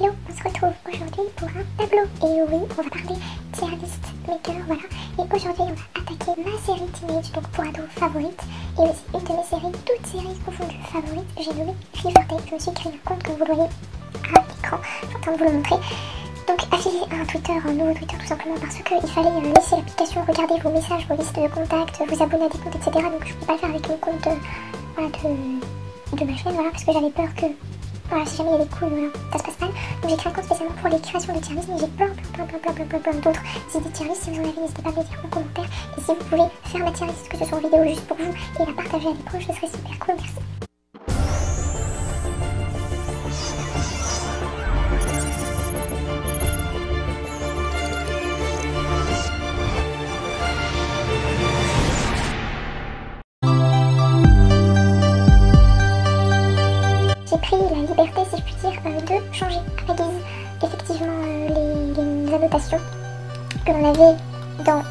Hello, on se retrouve aujourd'hui pour un tableau. Et oui, on va parler tier list maker, voilà. Et aujourd'hui, on va attaquer ma série Teenage, donc pour ados favorite. Et aussi une de mes séries, toutes séries confondues favorites. J'ai nommé Riverdale. Je me suis créé un compte, comme vous le voyez à l'écran. Je suis en train de vous le montrer. Donc affilié à un Twitter, un nouveau Twitter tout simplement parce qu'il fallait laisser l'application, regarder vos messages, vos listes de contacts, vous abonner à des comptes, etc. Donc je ne pouvais pas le faire avec mon compte voilà, de ma chaîne, voilà, parce que j'avais peur que, voilà, si jamais il y a des couilles, voilà, ça se passe mal. Donc j'ai créé un compte spécialement pour les créations de tier list, mais j'ai plein d'autres idées tier list. Si vous en avez, n'hésitez pas à me le dire en commentaire. Et si vous pouvez faire ma tier list, que ce soit en vidéo juste pour vous, et la partager à des proches, ce serait super cool, merci. J'ai pris la liberté, si je puis dire, de changer à la guise effectivement les annotations que l'on avait dans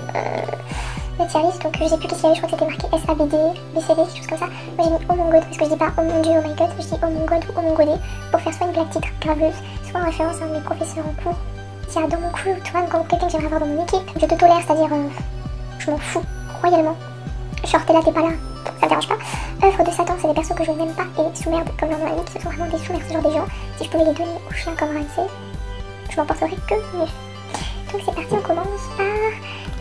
la tier list. Donc je sais plus qu'est-ce qu'il y avait, je crois que c'était marqué SABD, BCD, quelque chose comme ça. Moi j'ai mis oh mon god, parce que je dis pas oh mon dieu, oh my god, je dis oh mon god ou oh mon godé, pour faire soit une blague titre graveuse, soit en référence à un de mes professeurs en cours. Il y a dans mon crew, tu vois, comme quelqu'un que j'aimerais avoir dans mon équipe, je te tolère, c'est-à-dire je m'en fous royalement. Genre t'es là, t'es pas là, ça me dérange pas. Œuvre de Satan, c'est des persos que je n'aime pas et sous-merde comme leur nom l'indique, ce sont vraiment des sous-merdes, ce genre des gens. Si je pouvais les donner aux chiens comme Ramsey, je m'en porterais que mieux. Donc c'est parti, on commence par...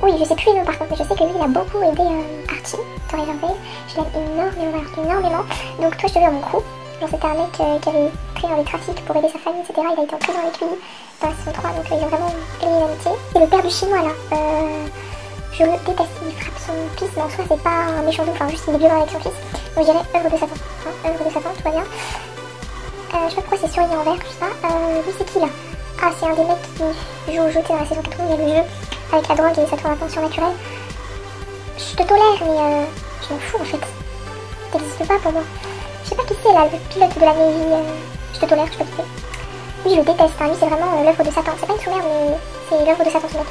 Oui, je sais plus les noms par contre, mais je sais que lui il a beaucoup aidé Archie dans Riverdale. Je l'aime énormément. Donc toi je te veux dans mon crew. Genre c'était un mec qui avait pris dans les trafics pour aider sa famille, etc. Il a été en prison avec lui dans la saison 3, donc ils ont vraiment gagné l'amitié. C'est le père du chinois là. Je le déteste, il frappe son fils, mais en soi c'est pas un méchant doux, enfin juste il est violent avec son fils. Donc je dirais œuvre de Satan, hein, œuvre de Satan, tout va bien. Je sais pas pourquoi c'est surligné en vert, je sais pas. Lui c'est qui là? Ah c'est un des mecs qui joue au jeu, dans la saison 4, il y a le jeu avec la drogue et ça tourne à pension naturelle. Je te tolère mais je m'en fous en fait. T'existes pas pour moi. Je sais pas qui c'est là, le pilote de la Navy, je te tolère, je sais pas qui c'est. Lui je le déteste, hein. Lui c'est vraiment l'œuvre de Satan, c'est pas une sous-merde mais c'est l'œuvre de Satan ce mec.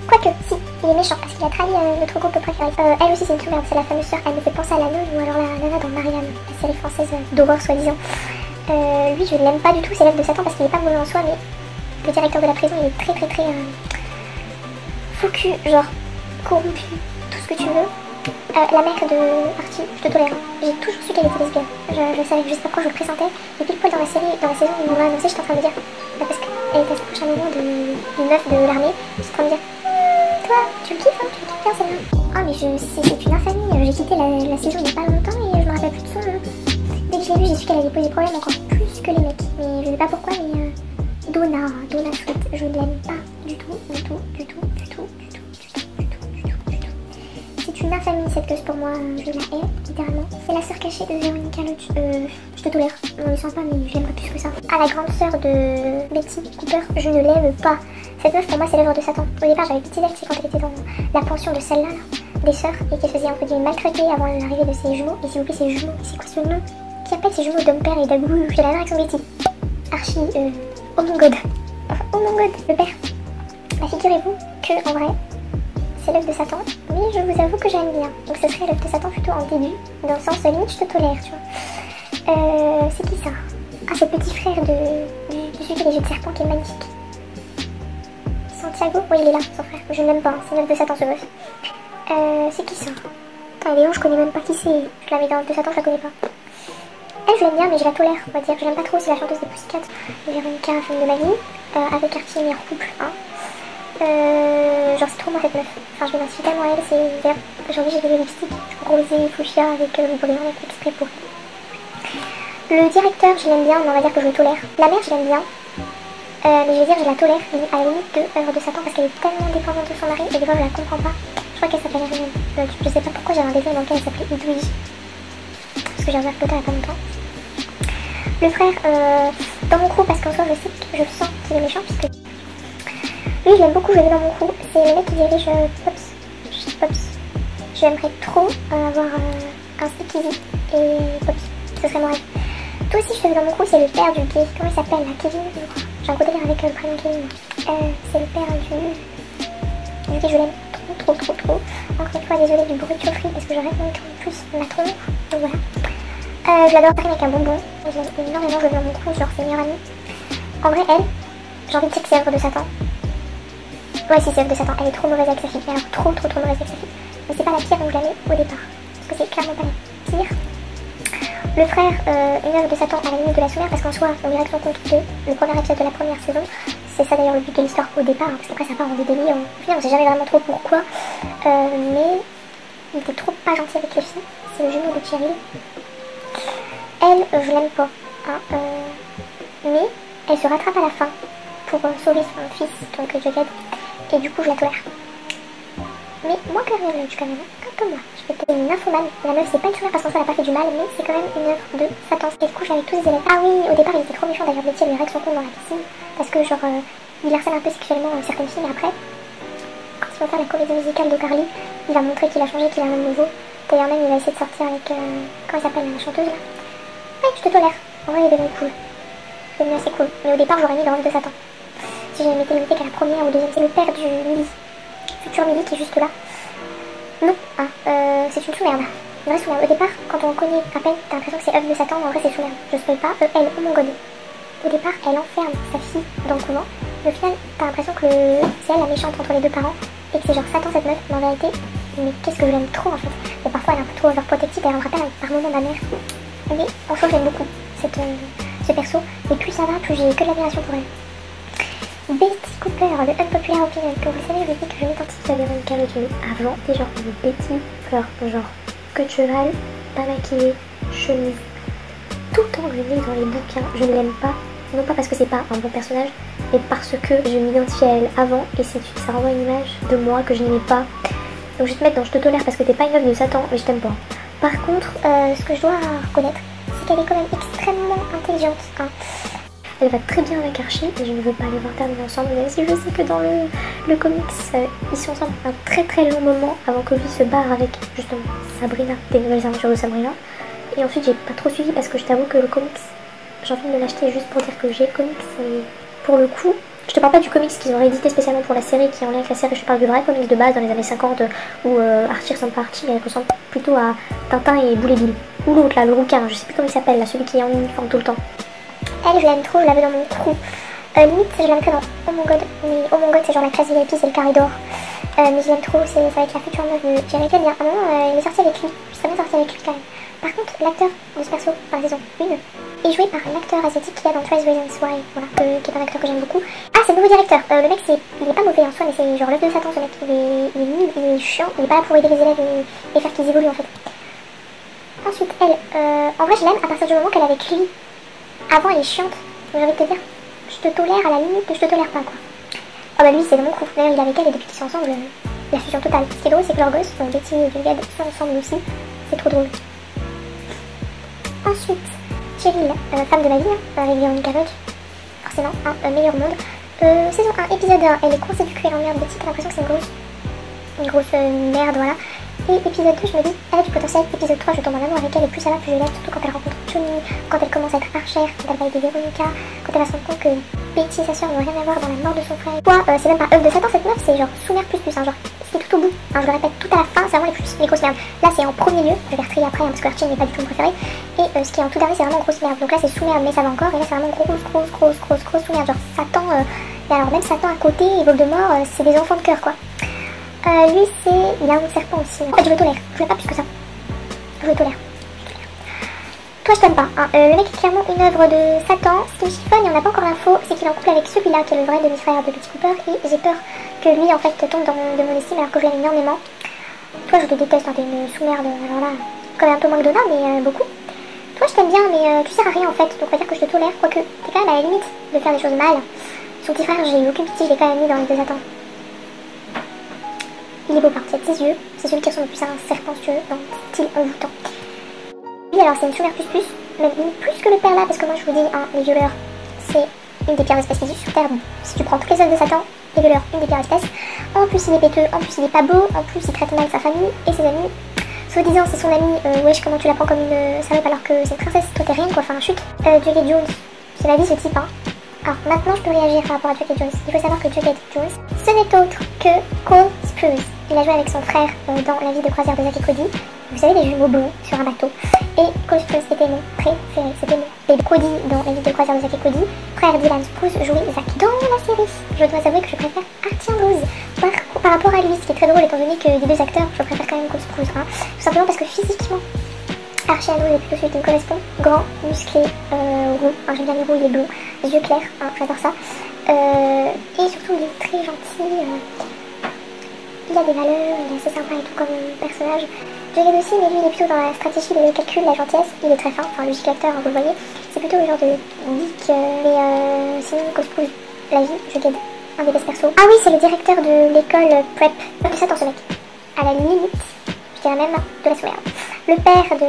Quoique, si, il est méchant parce qu'il a trahi notre couple préféré. Elle aussi c'est une sous-merde, c'est la fameuse sœur, elle me fait penser à la nonne ou alors la nana dans Marianne, la série française d'horreur soi-disant. Lui je ne l'aime pas du tout, c'est l'œuvre de Satan parce qu'il est pas mauvais en soi, mais le directeur de la prison il est très faux cul, genre corrompu, tout ce que tu veux. La mère de Archie, je te tolère, j'ai toujours su qu'elle était lesbienne, je savais, je sais pas pourquoi je le pressentais, et pile poil dans la série, dans la saison où on l'a annoncé, j'étais en train de me dire, parce qu'elle était à ce prochain moment du meuf de l'armée, j'étais en train de me dire, toi, tu le kiffes, hein, tu le kiffes bien celle-là. Ah mais c'est une infamie, j'ai quitté la saison il n'y a pas longtemps et je me rappelle plus de son nom. Dès que je l'ai vu, j'ai su qu'elle allait poser problème encore plus que les mecs, mais je sais pas pourquoi, mais Donna Sweet, je ne l'aime pas du tout. C'est une infamie cette gueuse pour moi, je la hais littéralement. C'est la sœur cachée de Veronica Lodge, je te tolère, on est sympa mais je l'aimerais plus que ça. Ah la grande sœur de Betty Cooper, je ne l'aime pas. Cette meuf pour moi c'est l'œuvre de Satan. Au départ j'avais pitié d'elle, c'est quand elle était dans la pension de celle-là, des sœurs, et qu'elle faisait entre guillemets maltraiter avant l'arrivée de ses jumeaux. Et s'il vous plaît ses jumeaux, c'est quoi ce nom? Qui appelle ses jumeaux d'homme-père et d'agou? J'ai la même avec son Betty. Archie, oh mon god. Enfin, oh mon god, le père. Bah figurez-vous que en vrai, c'est l'œuvre de Satan, mais je vous avoue que j'aime bien. Donc ce serait l'œuvre de Satan plutôt en début, dans le sens limite je te tolère, tu vois. C'est qui ça? Ah c'est le petit frère de celui qui a les yeux de serpent qui est magnifique. Santiago? Oui il est là, son frère. Je ne l'aime pas, c'est l'œuvre de Satan ce boss. C'est qui ça? Attends, Léon je connais même pas qui c'est. Je la mets dans l'œuvre de Satan, je la connais pas. Elle je l'aime bien mais je la tolère, on va dire. Je l'aime pas trop, c'est la chanteuse des Pussycat. Véronica, femme de ma vie, avec Archie meilleur couple, hein. Genre c'est trop moi cette meuf, enfin je m'identifie tellement à elle, c'est vert. Aujourd'hui j'ai des lipsticks rosé fuchsia avec le brillant et exprès pour. Le directeur je l'aime bien, mais on va dire que je le tolère. La mère je l'aime bien, mais je vais dire je la tolère à la limite de œuvre de Satan parce qu'elle est tellement dépendante de son mari et des fois je la comprends pas. Je crois qu'elle s'appelle Ariane, je sais pas pourquoi j'avais un dessin dans lequel elle s'appelait Edwige, parce que j'ai ouvert le il y a pas longtemps. Le frère dans mon crew parce qu'en soi je sens qu'il est méchant puisque lui je l'aime beaucoup, je l'ai dans mon crew, c'est le mec qui dirige Pops. J'aimerais trop avoir un speakeasy et Pops, ce serait mon rêve. Toi aussi je te veux dans mon crew, c'est le père du gay, comment il s'appelle là? Kevin je crois. J'ai un gros délire avec le prénom Kevin. C'est le père du gay, je l'aime trop. Encore une fois désolée du bruit de chaufferie parce que j'aurais aimé tourner plus ma tronche, donc voilà. Je l'adore avec un bonbon, je l'aime énormément, je le veux dans mon crew, genre c'est meilleur ami. En vrai, elle, j'ai envie de dire que c'est œuvre de Satan. Ouais, si, c'est œuvre de Satan. Elle est trop mauvaise avec sa fille. Mais alors, trop mauvaise avec sa fille. Mais c'est pas la pire où je la mets au départ. Parce que c'est clairement pas la pire. Le frère, une œuvre de Satan à la limite de la sommaire, parce qu'en soi, on dirait que son compte de le premier épisode de la première saison. C'est ça d'ailleurs le but de l'histoire au départ, hein, parce qu'après ça part en des délires. Au final, on sait jamais vraiment trop pourquoi. Mais il était trop pas gentil avec les filles. C'est le jumeau de Cheryl. Elle, je l'aime pas. Hein, mais elle se rattrape à la fin pour sauver son fils, donc Jughead. Et du coup, je la tolère. Mais moins que Hermione quand même, comme moi. Je vais peut-être une nymphomane. La meuf, c'est pas une chouette parce qu'en soi, elle a pas fait du mal, mais c'est quand même une œuvre de Satan. Et du coup, j'avais tous les élèves. Ah oui, au départ, il était trop méchant d'ailleurs. Betty lui règle son compte dans la piscine. Parce que, genre, il harcèle un peu sexuellement certaines filles, mais après, quand ils vont faire la comédie musicale de Carly, il va montrer qu'il a changé, qu'il a un homme nouveau. D'ailleurs, même, il va essayer de sortir avec. Comment elle s'appelle, la chanteuse là. Ouais, je te tolère. En vrai, il est devenu cool. Il est devenu assez cool. Mais au départ, j'aurais mis dans l'œuvre de Satan. Si j'avais été limité qu'à la première ou deuxième, c'est le père du Millie. Futur Millie qui est juste là. Non, hein, c'est une sous-merde. Une vraie sous-merde. Au départ, quand on connaît à peine, t'as l'impression que c'est œuvre de Satan, mais en vrai c'est sous-merde. Je spoil pas, elle, oh mon god. Au départ, elle enferme sa fille dans le couvent, mais au final, t'as l'impression que c'est elle la méchante entre les deux parents, et que c'est genre Satan cette meuf, mais en vérité, mais qu'est-ce que je l'aime trop en fait. Bon, parfois elle est un peu trop overprotective, elle me rappelle par moments ma mère. Mais en soi, j'aime beaucoup ce perso, et plus ça va, plus j'ai que de l'admiration pour elle. Betty Cooper, le unpopular opinion. Comme vous savez, je dis que je m'identifie à Véronica Loggins avant. Et genre, Betty Cooper, genre, queue de cheval, pas maquillée, chemise, tout enlevé dans les bouquins. Je ne l'aime pas, non pas parce que c'est pas un bon personnage, mais parce que je m'identifie à elle avant. Et ça renvoie une image de moi que je n'aimais pas. Donc je vais te mettre dans je te tolère parce que t'es pas une œuvre de Satan, mais je t'aime pas. Par contre, ce que je dois reconnaître, c'est qu'elle est quand même extrêmement intelligente. Hein. Elle va très bien avec Archie et je ne veux pas les voir terminer ensemble, même si je sais que dans le comics, ils sont ensemble un très long moment avant que lui se barre avec justement Sabrina, des nouvelles aventures de Sabrina. Et ensuite j'ai pas trop suivi parce que je t'avoue que le comics, j'ai envie de me l'acheter juste pour dire que j'ai le comics et pour le coup, je te parle pas du comics qu'ils ont réédité spécialement pour la série qui est en lien avec la série, je te parle du vrai comics de base dans les années 50 où Archie ressemble pas à Archie mais elle ressemble plutôt à Tintin et Boule et Bill. Ou l'autre là, le rouquin, je sais plus comment il s'appelle là, celui qui est en uniforme tout le temps. Elle, je l'aime trop, je la veux dans mon crew. Limite, je la mettrais dans Oh mon god, mais Oh mon god, c'est genre la classe VIP, c'est le carré d'or. Mais je l'aime trop, ça va être la future meuf de Jerry Bien. À un moment, il est sorti avec lui, je serais bien sorti avec lui quand même. Par contre, l'acteur de ce perso, dans la saison 1, est joué par l'acteur asiatique qu'il y a dans 13 Reasons Why, voilà, qui est un acteur que j'aime beaucoup. Ah, c'est le nouveau directeur. Le mec, il est pas mauvais en soi, mais c'est genre l'œuvre de Satan, ce mec. Il est nul, il est chiant, il est pas là pour aider les élèves et faire qu'ils évoluent en fait. Ensuite, elle, en vrai, je l'aime à partir du moment qu'elle est avec lui. Avant, elle est chiante, j'ai envie de te dire, je te tolère à la limite que je te tolère pas, quoi. Oh bah lui, c'est de mon coup. D'ailleurs, il est avec elle et depuis qu'ils sont ensemble, la fusion totale. Ce qui est drôle, c'est que leurs gosses, Betty et Jughead, sont ensemble aussi. C'est trop drôle. Ensuite, Cheryl, femme de ma vie, avec Véronica Loggins, forcément, meilleur monde. Saison 1, épisode 1, elle est coincée du cul, elle emmerde Betty, t'as l'impression que c'est une grosse merde, voilà. Et épisode 2, je me dis, elle a du potentiel. Épisode 3, je tombe en amour avec elle et plus ça va, plus je l'aime, surtout quand elle rencontre Johnny, quand elle commence à être archère, quand elle va aider Véronica, quand elle va se rendre compte que Betty et sa soeur n'ont rien à voir dans la mort de son frère. C'est même pas œuvre de Satan cette meuf, c'est genre sous-mère plus, hein, genre c'est tout au bout. Hein, je le répète, tout à la fin, c'est vraiment les grosses merdes. Là, c'est en premier lieu, je vais retrier après, hein, parce que Archie n'est pas du tout mon préféré. Et ce qui est en tout dernier, c'est vraiment grosse merde. Donc là, c'est sous-merde, mais ça va encore. Et là, c'est vraiment grosse sous-merde. Genre Satan, et alors même Satan à côté et Voldemort, c'est des enfants de cœur, quoi. Lui, il a un serpent aussi. En fait, je le tolère. Je l'aime pas plus que ça. Je le tolère. Toi, je t'aime pas. Hein. Le mec est clairement une œuvre de Satan. Ce qui me chiffonne, et on n'a pas encore l'info, c'est qu'il est en couple avec celui-là, qui est le vrai demi-frère de Betty Cooper. Et j'ai peur que lui, en fait, tombe de mon estime alors que je l'aime énormément. Toi, je te déteste. Hein, t'es une sous-merde. Alors là, quand même un peu moins que Donna, mais beaucoup. Toi, je t'aime bien, mais tu sers à rien, en fait. Donc, on va dire que je te tolère. Quoique, t'es quand même à la limite de faire des choses mal. Son petit frère, j'ai eu aucune pitié. Je l'ai quand même mis dans les deux Satan. Il est beau par ses petits yeux, c'est celui qui ressemble le plus à un serpent, si tu veux, dans le style envoûtant. Lui alors c'est une sous-mère plus, même plus que le père là, parce que moi je vous dis, hein, les violeurs, c'est une des pires espèces qui vivent sur Terre. Si tu prends toutes les œuvres de Satan, les violeurs, une des pires espèces. En plus il est péteux, en plus il est pas beau, en plus il traite mal sa famille et ses amis. Soi-disant c'est son ami, wesh comment tu la prends comme une salope alors que c'est une princesse, toi t'es rien quoi, enfin chute. Jughead Jones, c'est la vie ce type, hein. Alors maintenant je peux réagir par rapport à Jughead Jones. Il faut savoir que Jughead Jones, ce n'est autre que Cole Sprouse. Il a joué avec son frère dans La vie de croisière de Zack et Cody. vous savez, les jumeaux blonds sur un bateau. Et Cole Sprouse était mon préféré, c'était mon bébé. Cody dans La vie de croisière de Zack et Cody. Frère Dylan Sprouse jouait Zack dans la série. Je dois avouer que je préfère Archie Andrews par rapport à lui, ce qui est très drôle étant donné que des deux acteurs, je préfère quand même Cole Sprouse. Hein. Tout simplement parce que physiquement, Archie Andrews est plutôt celui qui me correspond. Grand, musclé, rond. Hein, j'aime bien les roux, il est blond, les yeux clairs, hein, j'adore ça. Et surtout, il est très gentil. Il a des valeurs, il est assez sympa et tout comme personnage. Jagged aussi, mais lui il est plutôt dans la stratégie, le calcul, la gentillesse. Il est très fin, enfin le acteur, vous le voyez. C'est plutôt le genre de geek. Mais sinon, Cole Sprouse, la vie, Jagged, un des best persos. Ah oui, c'est le directeur de l'école prep. Du 7 ans ce mec. À la limite, je dirais même de la soirée. Le père de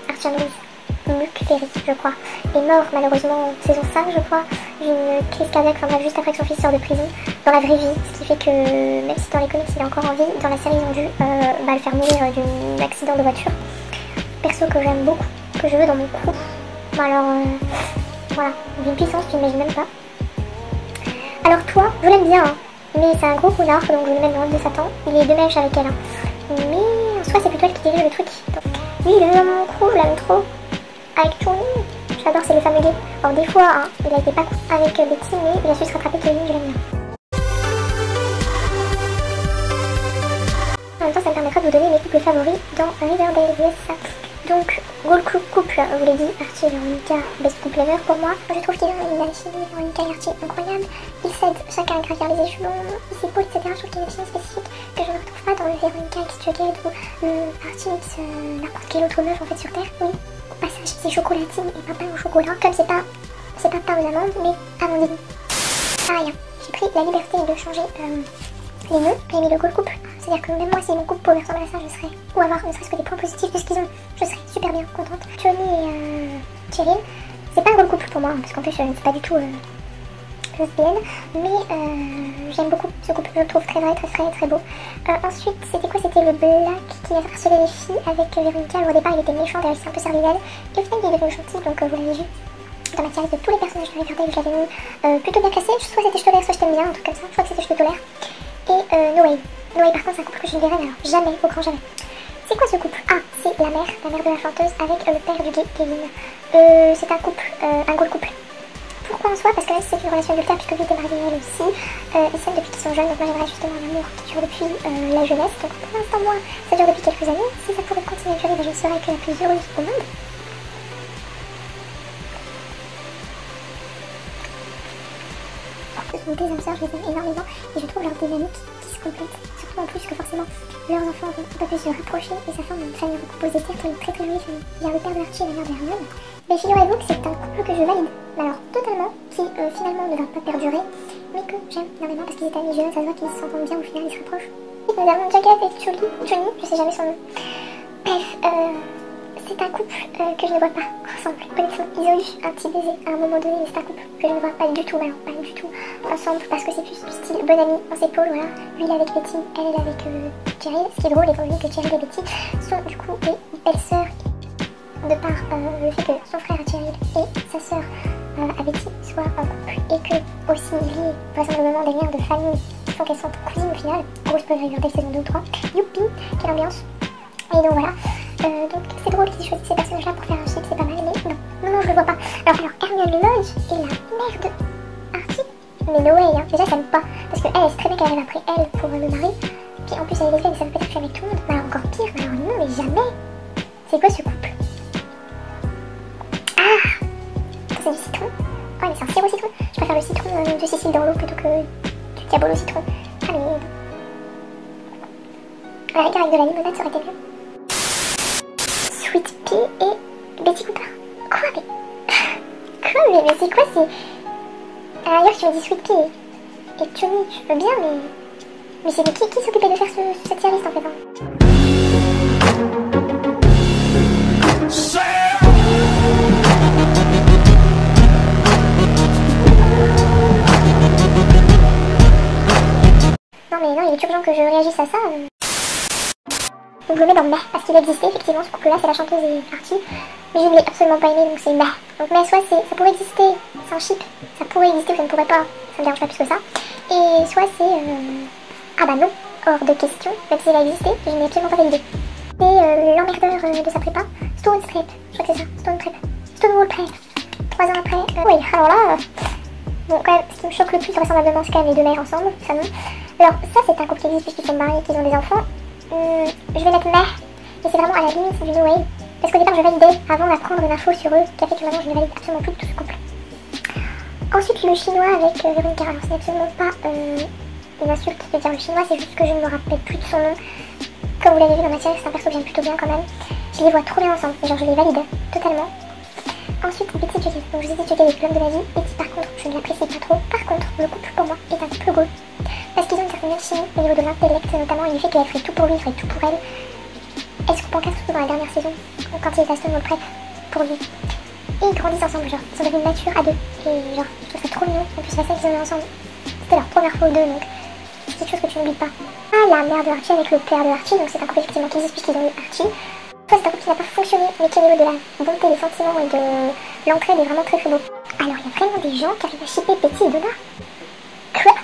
Archie Andrews, Luc Ferry, je crois, est mort malheureusement en saison 5, je crois, d'une crise cardiaque, enfin bref, juste après que son fils sort de prison, dans la vraie vie, ce qui fait que même si dans les comics il est encore en vie, dans la série ils ont dû le faire mourir d'un accident de voiture. Perso que j'aime beaucoup, que je veux dans mon crew. Bon alors, voilà, d'une puissance tu n'imagines même pas. Alors toi, je l'aime bien, hein, mais c'est un gros connard, donc je le mets dans le de Satan, il est de mèche avec elle, hein. Mais en soi c'est plutôt elle qui dirige le truc. Donc, lui il est dans mon crew, je l'aime trop. Avec Tony, j'adore, c'est le fameux gay. Alors des fois, hein, il a été pas cool avec Betty, mais il a su se rattraper Kevin, je l'aime bien. En même temps, ça me permettra de vous donner mes couples favoris dans Riverdale, yes. Donc, Gold couple, je vous l'ai dit, Archie et Veronica, best couple ever pour moi. Je trouve qu'ils ont une alchimie, Veronica et Archie, incroyable. Ils s'aident chacun à gravir les échelons, ils s'épaulent, etc. Je trouve qu'il y a une alchimie spécifique que je ne retrouve pas dans le Veronica X Jagged ou Archie X n'importe quelle autre meuf en fait sur Terre, oui. Passage, c'est chocolatine et pas pain au chocolat. Comme c'est pas pain aux amandes, mais amandine. Pareil, j'ai pris la liberté de changer les noms. J'ai mis le goal couple. C'est-à-dire que même moi, si mon couple pouvait ressembler à ça, je serais, ou avoir ne serait-ce que des points positifs de ce qu'ils ont, je serais super bien contente. Johnny et Cheryl, c'est pas un goal couple pour moi, hein, parce qu'en plus, c'est pas du tout lesbienne, mais j'aime beaucoup ce couple, je le trouve très vrai, très frais, très beau. Ensuite, c'était quoi? C'était le Black qui a harcelé les filles avec Veronica. Alors, au départ, il était méchant, il s'est un peu servi d'elle, et au final, il est devenu gentil, donc vous l'avez vu. Dans ma série de tous les personnages de Riverdale, je l'avais mis plutôt bien classé, soit c'était je tolère, soit je t'aime bien, un truc comme ça, je crois que c'était je te tolère. Et Noé. Noé, par contre, c'est un couple que je ne verrai alors jamais, au grand jamais. C'est quoi ce couple? Ah, c'est la mère de la chanteuse avec le père du gay, Kevin. C'est un couple, un goal couple. Pourquoi en soi? Parce que là, c'est une relation adultère, puisque lui était marié elle aussi. Ils s'aiment depuis qu'ils sont jeunes, donc moi j'aimerais justement un amour qui dure depuis la jeunesse. Donc pour l'instant, moi, ça dure depuis quelques années. Si ça pourrait continuer à durer, je ne serais que la plus heureuse au monde. Ce sont des âmes sœurs, je les aime énormément et je trouve leur dynamique qui se complète. Surtout en plus que forcément leurs enfants vont un peu plus se rapprocher et ça forme une famille recomposée. Certes, une très jolie famille. Il y a le père de Archie et la mère de Hermione. Mais figurez-vous que c'est un couple que je valide. Alors totalement, qui finalement ne va pas perdurer, mais que j'aime énormément parce qu'ils étaient amis jeunes, ça se voit qu'ils s'entendent bien, au final ils se rapprochent. Nous avons Jagged et Johnny, je sais jamais son nom. Bref, c'est un couple que je ne vois pas ensemble. Honnêtement, ils ont eu un petit baiser à un moment donné, mais c'est un couple que je ne vois pas du tout, alors pas du tout ensemble, parce que c'est plus du style bonne amie, on s'épaule, voilà. Lui il est avec Betty, elle est avec Cheryl. Ce qui est drôle étant donné que Cheryl et Betty sont du coup des belles-sœurs, de par le fait que son frère Cheryl et sa sœur à Betty soient en couple, et que aussi liés vraisemblablement des liens de famille qui font qu'elles sont cousines au final. Gros spoiler Riverdale saison 2 ou 3. Youpi, quelle ambiance. Et donc voilà. Donc c'est drôle qu'ils choisissent ces personnages là pour faire un chip, c'est pas mal, mais non, je le vois pas. Alors Hermione Lodge est la mère de Archie, mais no way, hein. Déjà ça m'aime pas, parce qu'elle sait très bien qu'elle arrive après elle pour le mari, puis en plus elle est lesbienne, ça veut pas dire que je suis avec tout le monde, mais alors encore pire, mais alors non, mais jamais. C'est quoi ce couple? Ah, c'est du citron. Oh mais c'est un sirop au citron. Je préfère le citron de Cécile dans l'eau plutôt que du diabolo au citron. Allez. À la rigueur avec de la limonade ça aurait été mieux. Sweet Pea et Betty Cooper. Quoi mais... Quoi mais c'est quoi c'est... Ailleurs tu me dis Sweet Pea et Johnny, je veux bien mais c'est de qui s'occupait de faire cette tier list en fait hein. Non mais non, il est urgent que je réagisse à ça. Donc je le mets dans meh, parce qu'il existait effectivement ce couple là, c'est la chanteuse et Archie. Mais je ne l'ai absolument pas aimé donc c'est meh. Donc mais soit ça pourrait exister, c'est un chip, ça pourrait exister ou ça ne pourrait pas, ça me dérange pas plus que ça. Et soit c'est ah bah non, hors de question, même s'il a existé, je n'ai absolument pas validé. Et l'emmerdeur de sa prépa, Stone Prep, je crois que c'est ça, Stone Prep, Stonewall Prep, 3 ans après. Oui, alors là, bon quand même, ce qui me choque le plus vraisemblablement c'est quand même les deux mères ensemble, ça non. Alors ça c'est un couple qui existe puisqu'ils sont mariés, qu'ils ont des enfants. Je vais mettre mère, et c'est vraiment à la limite du no way. Parce qu'au départ je validais avant d'apprendre une info sur eux, qui a fait que maintenant je ne valide absolument plus tout ce couple. Ensuite le chinois avec Véronica, alors c'est absolument pas une insulte de dire le chinois, c'est juste que je ne me rappelle plus de son nom. Comme vous l'avez vu dans ma série, c'est un perso que j'aime plutôt bien quand même. Je les vois trop bien ensemble, genre je les valide totalement. Ensuite Betty Jughead, donc je vous ai dit Jughead est l'homme de ma vie. Betty par contre je ne l'apprécie pas trop. Par contre le couple pour moi est un couple goal. Parce qu'ils ont une certaine alchimie au niveau de l'intellect notamment, et du fait qu'elle ferait tout pour lui, il ferait tout pour elle. Elle se coupe en 4 surtout dans la dernière saison, quand il est à Stonewall Prep pour lui. Et ils grandissent ensemble, genre ils sont devenus matures à deux. Et genre je trouve ça trop mignon. En plus la scène qu'ils ont eu ensemble, c'était leur première fois aux deux, donc c'est quelque chose que tu n'oublies pas. Ah, la mère de Archie avec le père de Archie, donc c'est un couple effectivement qui existe puisqu'ils ont eu Archie. Soit c'est un couple qui n'a pas fonctionné, mais qui au niveau de la bonté, des sentiments et de l'entraide est vraiment très très beau. Alors il y a vraiment des gens qui arrivent à shipper Betty et Donna. Quoi?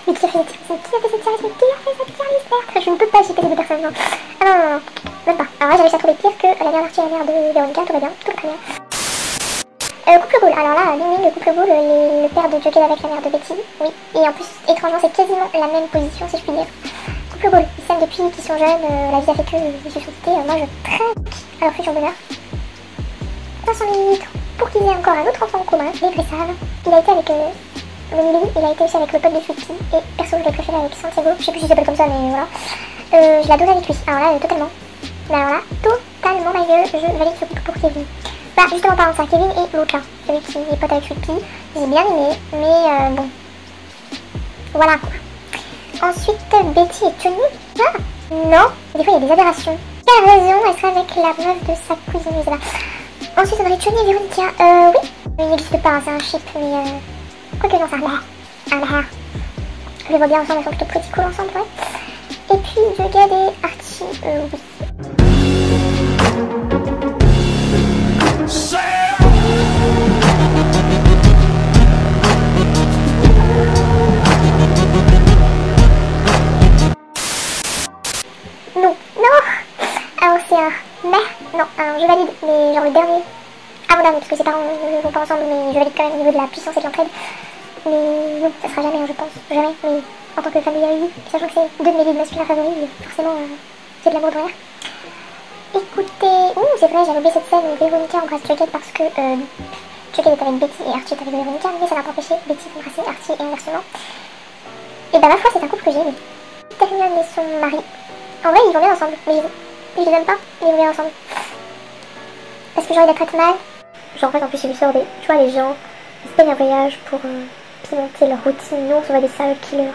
Mais qui a fait cette série? Qui a fait cette série? Mais qui a fait cette série? Je ne peux pas shipper ces deux personnes, non. Ah non, non, non, même pas. Alors là j'ai réussi à trouver pire que la mère d'Archie et la mère de Véronica, tout va bien, tout va très bien. Couple Goal, alors là, le couple Goal, le père de Jughead avec la mère de Betty, oui, et en plus, étrangement, c'est quasiment la même position, si je puis dire. Couple Goal, ils s'aiment depuis qu'ils sont jeunes, la vie a fait qu'ils se sont quittés, moi je trinque à leur futur bonheur. 500 ml pour qu'ils aient encore un autre enfant en commun, les Gressave. Il a été avec Willy, il a été aussi avec le pote de Sweetie, et perso, je l'ai préféré avec Santiago, je sais plus si il s'appelle comme ça, mais voilà. Je l'adore avec lui, alors là, totalement. Mais alors là, totalement, ma gueule, je valide ce couple pour Kevin. Bah justement parlant de ça, Kevin et l'autre là, celui qui est pote avec Sweetie, j'ai bien aimé, mais bon, voilà quoi. Ensuite, Betty et Johnny, ah non, des fois il y a des aberrations. Quelle raison, elle serait avec la meuf de sa cousine Isabella. Ensuite on aurait Johnny et Véronica, oui, il n'existe pas, c'est un ship, mais quoi que non, c'est un mère. Je les vois bien ensemble, ils sont plutôt pretty cool ensemble, ouais. Et puis Jughead et Archie, oui. Non, non. Alors c'est un mais, non, alors je valide, mais genre le dernier, avant-dernier, parce que ses parents ne vont pas ensemble, mais je valide quand même au niveau de la puissance et de l'entraide. Mais non, ça sera jamais, je pense, jamais, mais en tant que famille réunie, sachant que c'est deux de mes leads masculins favoris, forcément c'est de l'amour de l'air. Écoutez, c'est vrai, j'avais oublié cette scène où Véronica embrasse Jughead parce que Jughead est avec Betty et Archie est avec Véronica, mais ça n'a pas empêché Betty d'embrasser Archie et inversement. Et bah ma foi, c'est un couple que j'ai aimé. Hermione et son mari, en vrai ils vont bien ensemble, mais je les aime pas, ils vont bien ensemble. Parce que genre ils la traitent mal. Genre en fait en plus j'ai vu ça des, tu vois les gens, ils se payent un voyage pour pimenter leur routine, nous on va des serial killers.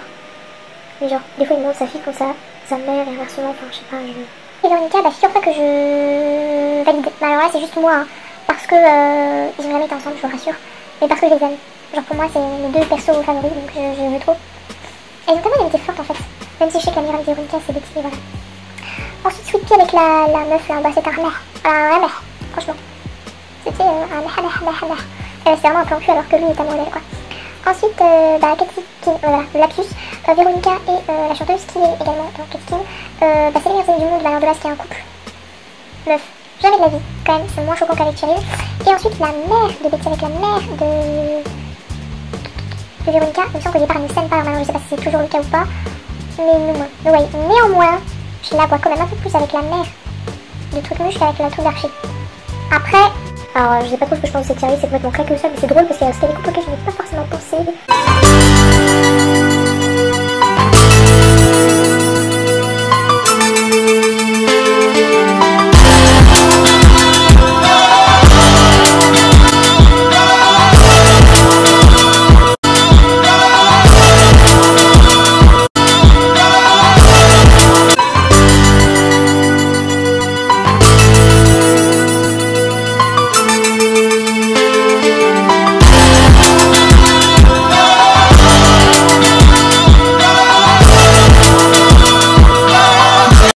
Mais genre des fois ils montrent sa fille comme ça, sa mère et inversement, enfin je sais pas, Et Véronica, bah figure-toi que je valide. Bah alors là c'est juste moi, hein, parce que ils ont jamais été ensemble, je vous rassure. Mais parce que je les aime. Genre pour moi c'est mes deux persos favoris, donc je veux trop. Elles ont tellement une amitié forte en fait. Même si je sais que la meilleure de Véronica c'est Betty, voilà. Ensuite Sweetie avec la meuf là, bah c'est un mère. Franchement. C'était un mère. C'est vraiment un plan cul alors que lui est amoureux d'elle quoi. Ensuite, bah Katy King, voilà, lapsus, Véronica et la chanteuse qui est également Katy King. Bah c'est les meilleures amies du monde, Valère de Base qui est un couple. Meuf, jamais de la vie, quand même, c'est moins choquant qu'avec Cheryl. Et ensuite la mère de Betty avec la mère de Véronica. Il me semble qu'au départ elle ne s'aime pas, alors maintenant je sais pas si c'est toujours le cas ou pas. Mais ouais, néanmoins, je la vois quand même un peu plus avec la mère de Trucmuche qu'avec la truc d'Archie. Après, alors je sais pas trop ce que je pense de cette série, c'est complètement craqué au sol, mais c'est drôle parce qu'il y a aussi des